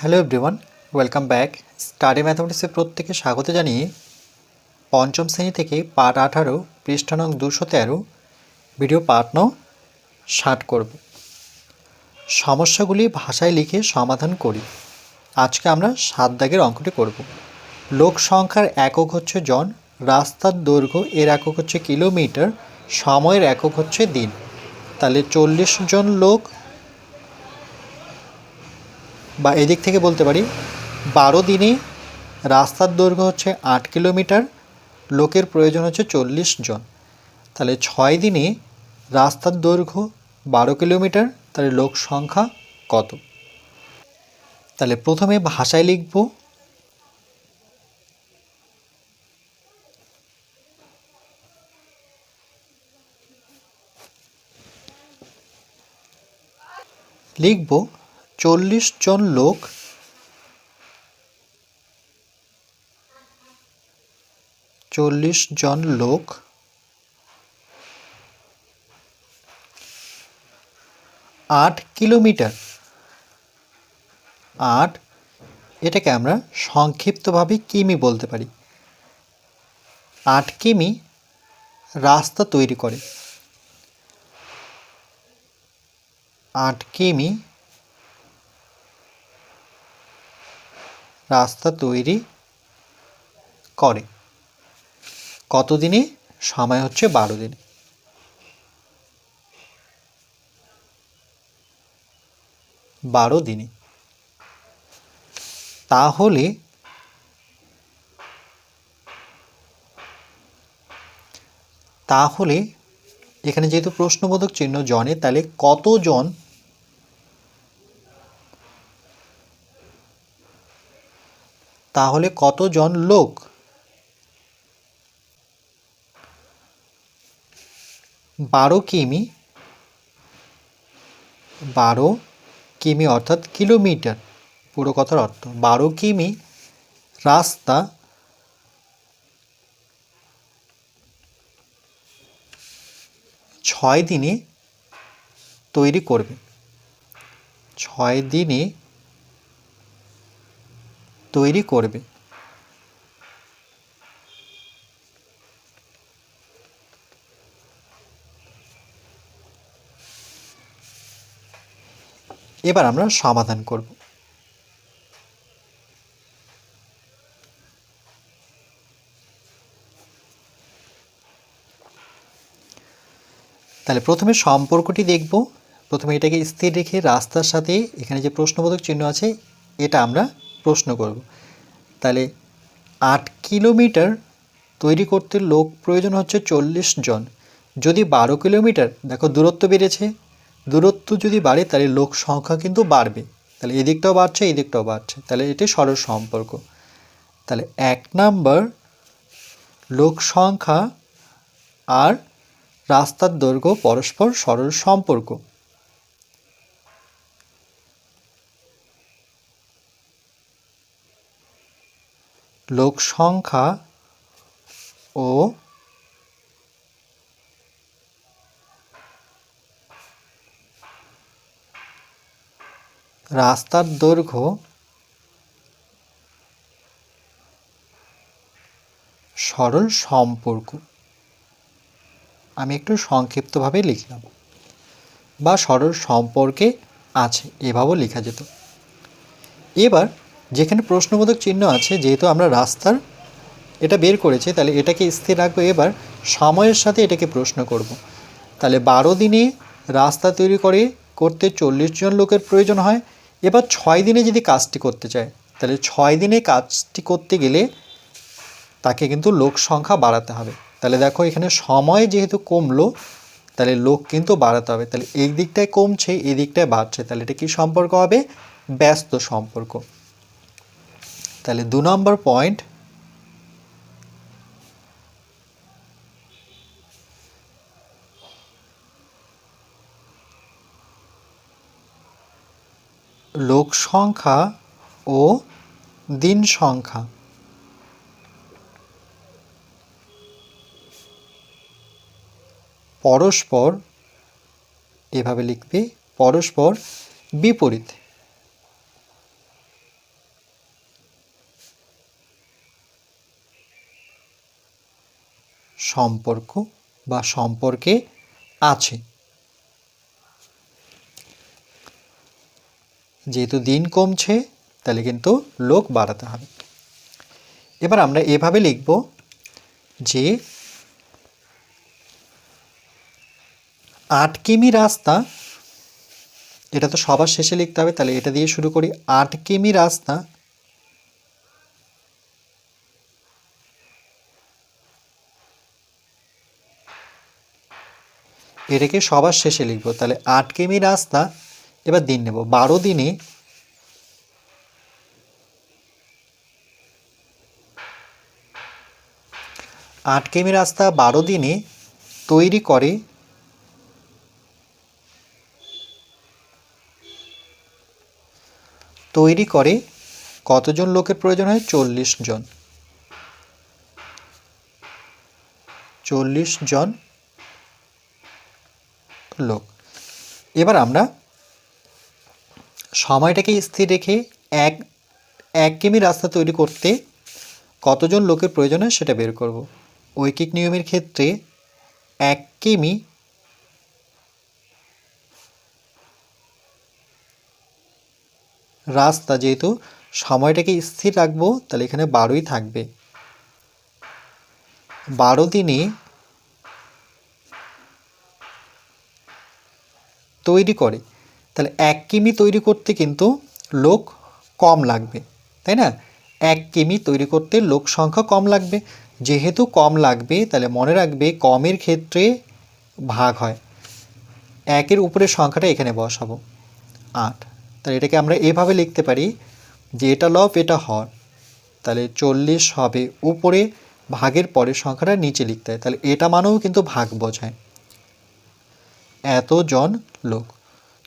Hello everyone, welcome back. Study ম্যাথমেটিক্সে প্রত্যেকে স্বাগত জানিয়ে পঞ্চম শ্রেণী থেকে পাঠ 18 পৃষ্ঠা নং 213 ভিডিও পাঠ নং 60 করব। সমস্যাগুলি ভাষায় লিখে সমাধান করি। আজকে আমরা 7 দাগের অঙ্কটি করব। লোক সংখ্যার একক হচ্ছে জন, রাস্তার দৈর্ঘ্য এর একক হচ্ছে কিলোমিটার, সময়ের একক হচ্ছে দিন। তাহলে 40 জন লোক, বা এদিক থেকে বলতে পারি 12 দিনে রাস্তার দৈর্ঘ্য হচ্ছে 8 কিলোমিটার, লোকের প্রয়োজন হচ্ছে 40 জন। তাহলে 6 দিনে রাস্তার দৈর্ঘ্য 12 কিলোমিটার, তাহলে লোক সংখ্যা কত? তাহলে প্রথমে ভাষায় লিখব। লিখব 40 জন লোক 40 জন লোক 8 কিলোমিটার। 8, এটাকে আমরা সংক্ষিপ্তভাবে কিমি বলতে পারি। 8 কিমি রাস্তা তৈরি করে। 8 কিমি রাস্তা তৈরি করে। কত দিনে? সময় হচ্ছে 12 দিন। তাহলে এখানে যেহেতু প্রশ্নবোধক চিহ্ন জনে, তাহলে কতজন, তাহলে কতজন লোক 12 কিমি, 12 কিমি অর্থাৎ কিলোমিটার, পুরো কথার অর্থ 12 কিমি রাস্তা ছয় দিনে তৈরি করবে। 6 দিনে তৈরি করবে। এবার আমরা সমাধান করব। তাহলে প্রথমে সম্পর্কটি দেখব। প্রথমে এটাকে স্থির রেখে রাস্তার সাথে এখানে যে প্রশ্নবোধক চিহ্ন আছে এটা আমরা প্রশ্ন করব। তাহলে 8 কিলোমিটার তৈরি করতে লোক প্রয়োজন হচ্ছে 40 জন। যদি 12 কিলোমিটার, দেখো দূরত্ব বেড়েছে, দূরত্ব যদি বাড়ে তাহলে লোক সংখ্যা কিন্তু বাড়বে। তাহলে এদিকটাও বাড়ছে, এদিকটাও বাড়ছে, তাহলে এটি সরল সম্পর্ক। তাহলে 1 নাম্বার লোক সংখ্যা আর রাস্তার দৈর্ঘ্য পরস্পর সরল সম্পর্ক। লোক সংখ্যা ও রাস্তার দৈর্ঘ্য সরল সম্পর্ক। আমি একটু সংক্ষিপ্তভাবে লিখলাম, বা সরল সম্পর্কে আছে এভাবেও লেখা যেত। এবার যেখানে প্রশ্নবোধক চিহ্ন আছে, যেহেতু আমরা রাস্তার এটা বের করেছি, তাহলে এটাকে স্থির রাখবো। এবার সময়ের সাথে এটাকে প্রশ্ন করব। তাহলে 12 দিনে রাস্তা তৈরি করতে 40 জন লোকের প্রয়োজন হয়। এবার 6 দিনে যদি কাজটি করতে চায়, তাহলে 6 দিনে কাজটি করতে গেলে তাকে কিন্তু লোক সংখ্যা বাড়াতে হবে। তাহলে দেখো এখানে সময় যেহেতু কমলো, তাহলে লোক কিন্তু বাড়াতে হবে। তাহলে এই দিকটায় কমছে, এই দিকটায় বাড়ছে, তাহলে এটা কি সম্পর্ক হবে? ব্যস্ত সম্পর্ক। তাহলে 2 নম্বর পয়েন্ট, লোক সংখ্যা ও দিন সংখ্যা পরস্পর, এভাবে লিখবে, পরস্পর বিপরীত। সম্পর্ক বা সম্পর্কে আছে। যেহেতু দিন কমছে তাহলে কিন্তু লোক বাড়াতে হবে। এবার আমরা এভাবে লিখব যে 8 কিমি রাস্তা, এটা তো সবার শেষে লিখতে হবে, তাহলে এটা দিয়ে শুরু করি। 8 কিমি রাস্তা এটাকে সবার শেষে লিখব। তাহলে 8 কিমি রাস্তা, এবার দিন নেব 12 দিনে 8 কিমি রাস্তা 12 দিনে তৈরি করে কতজন লোকের প্রয়োজন হয়? 40 জন। 40 জন লোক। এবার আমরা সময়টাকে স্থির রেখে এক কিমি রাস্তা তৈরি করতে কতজন লোকের প্রয়োজন হয় সেটা বের করব। ঐকিক নিয়মের ক্ষেত্রে 1 কিমি রাস্তা, যেহেতু সময়টাকে স্থির রাখবো তাহলে এখানে 12ই থাকবে। 12 দিনে তৈরি করে, তাহলে 1 কিমি তৈরি করতে কিন্তু লোক কম লাগবে, তাই না? 1 কিমি তৈরি করতে লোক সংখ্যা কম লাগবে। যেহেতু কম লাগবে তাহলে মনে রাখবে কমের ক্ষেত্রে ভাগ হয়। 1-এর উপরের সংখ্যাটা এখানে বসাবো 8। তাহলে এটাকে আমরা এভাবে লিখতে পারি যে এটা লব এটা হর, তাহলে 40 হবে উপরে, ভাগের পরের সংখ্যাটা নিচে লিখতে হয়। তাহলে এটা মানেও কিন্তু ভাগ বোঝায়, এতজন লোক।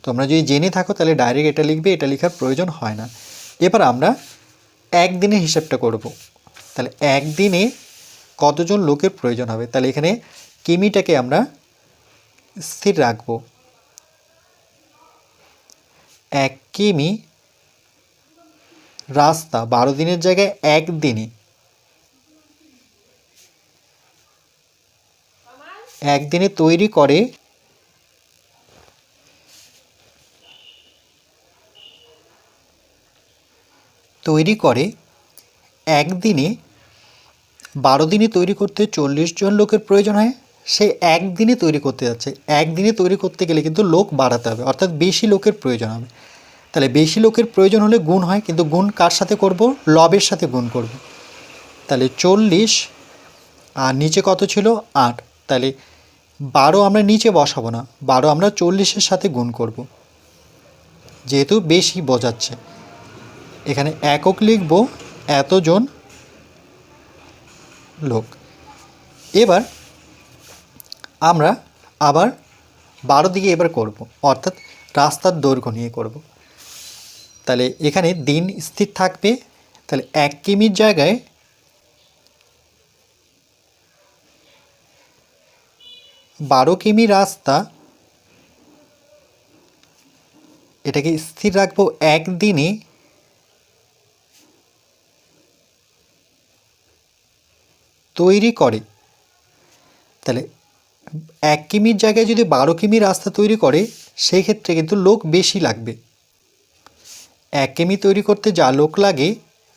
তোমরা যদি জেনে থাকো তাহলে ডাইরেক্ট এটা লিখবে, এটা লেখার প্রয়োজন হয় না। এবার আমরা একদিনের হিসাবটা করব। তাহলে একদিনে কতজন লোকের প্রয়োজন হবে? তাহলে এখানে কিমিটাকে আমরা স্থির রাখব। 1 কিমি রাস্তা 12 দিনের জায়গায় একদিনে, একদিনে তৈরি করে একদিনে, 12 দিনে তৈরি করতে 40 জন লোকের প্রয়োজন হয়। সে একদিনে তৈরি করতে যাচ্ছে, একদিনে তৈরি করতে গেলে কিন্তু লোক বাড়াতে হবে, অর্থাৎ বেশি লোকের প্রয়োজন হবে। তাহলে বেশি লোকের প্রয়োজন হলে গুণ হয়, কিন্তু গুণ কার সাথে করব? লবের সাথে গুণ করব। তাহলে 40 আর নিচে কত ছিল? 8। তাহলে 12 আমরা নিচে বসাবো না, 12 আমরা 40-এর সাথে গুণ করব, যেহেতু বেশি বোঝাচ্ছে। এখানে একক লিখব, এতজন লোক। এবার আমরা আবার 12 দিকে এবার করব, অর্থাৎ রাস্তার দৈর্ঘ্য নিয়ে করব। তাহলে এখানে দিন স্থির থাকবে। তাহলে 1 কিমির জায়গায় 12 কিমি রাস্তা, এটাকে স্থির রাখবো একদিনে তৈরি করে। তাহলে 1 কিমির জায়গায় যদি 12 কিমি রাস্তা তৈরি করে সেই ক্ষেত্রে কিন্তু লোক বেশি লাগবে। 1 কিমি তৈরি করতে যা লোক লাগে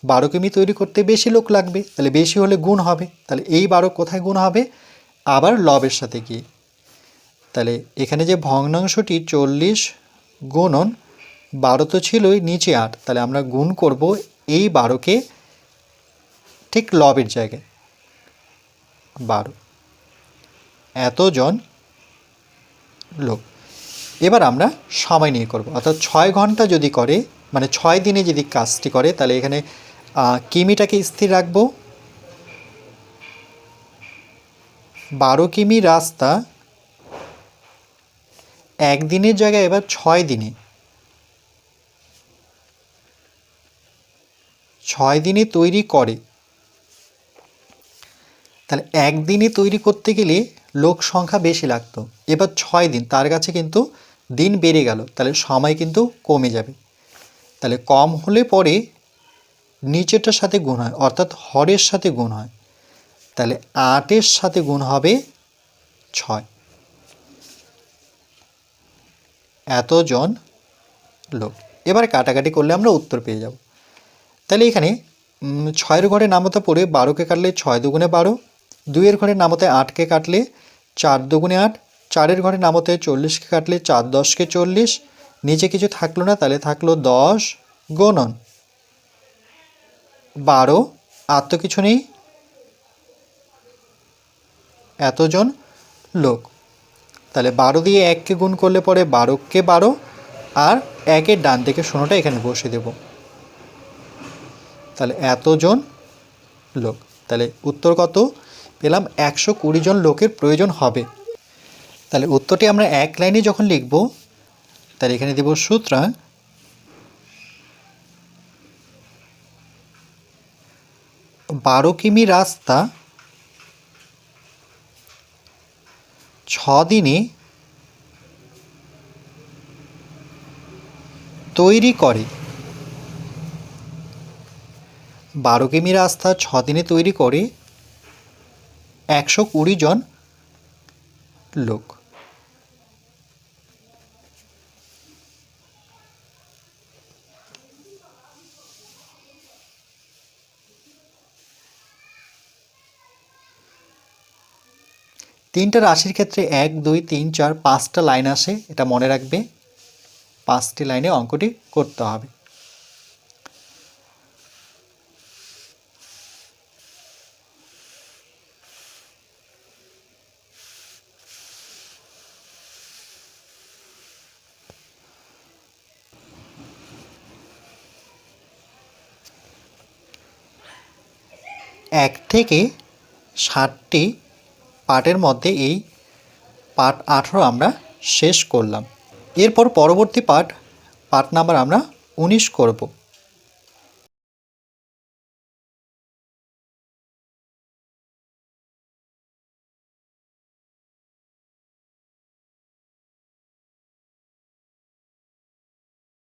12 কিমি তৈরি করতে বেশি লোক লাগবে, তাহলে বেশি হলে গুণ হবে। তাহলে এই 12 কোথায় গুণ হবে? আবার লবের সাথে গিয়ে। তাহলে এখানে যে ভগ্নাংশটি 40 গুণন 12 তো ছিলই, নিচে 8, তাহলে আমরা গুণ করব এই 12কে ঠিক লবের জায়গায়, 12, এতজন লোক। এবার আমরা সময় নিয়ে করব, অর্থাৎ 6 ঘন্টা যদি করে, মানে 6 দিনে যদি কাজটি করে, তাহলে এখানে কিমিটাকে স্থির রাখব। 12 কিমি রাস্তা একদিনের জায়গায় এবার 6 দিনে, 6 দিনে তৈরি করে। তাহলে একদিনে তৈরি করতে গেলে লোক সংখ্যা বেশি লাগতো, এবার 6 দিন, তার কাছে কিন্তু দিন বেড়ে গেল, তাহলে সময় কিন্তু কমে যাবে। তাহলে কম হলে পরে নিচেরটার সাথে গুণ হয়, অর্থাৎ হরের সাথে গুণ হয়। তাহলে 8-এর সাথে গুণ হবে 6। এতজন লোক। এবারে কাটাকাটি করলে আমরা উত্তর পেয়ে যাব। তাহলে এখানে 6-এর ঘরে নামতা পড়ে 12কে কাটলে 6 দুগুণে 12, 2-এর ঘরে নামতে 8কে কাটলে 4 দুগুণে 8, 4-এর ঘরে নামতে 40কে কাটলে 4 10কে 40, নিচে কিছু থাকলো না, তাহলে থাকলো 10 গুণন 12, আর তো কিছু নেই, এতজন লোক। তাহলে 12 দিয়ে 1কে গুণ করলে পরে 12কে 12, আর 1-এর ডান দিকে 0টা এখানে বসে দেব। তাহলে এতজন লোক। তাহলে উত্তর কত পেলাম? 120 জন লোকের প্রয়োজন হবে। তাহলে উত্তরটি আমরা এক লাইনে যখন লিখব, তাহলে এখানে দেব সুতরাং 12 কিমি রাস্তা 6 দিনে তৈরি করে। 12 কিমি রাস্তা 6 দিনে তৈরি করে 120 জন লোক। তিনটা রাশির ক্ষেত্রে 1 2 3 4 5টা লাইন আসে, এটা মনে রাখবে। 5টি লাইনে অঙ্কটি করতে হবে। এক থেকে 60টি পার্টের মধ্যে এই পার্ট 18 আমরা শেষ করলাম। এরপর পরবর্তী পার্ট নাম্বার আমরা 19 করব।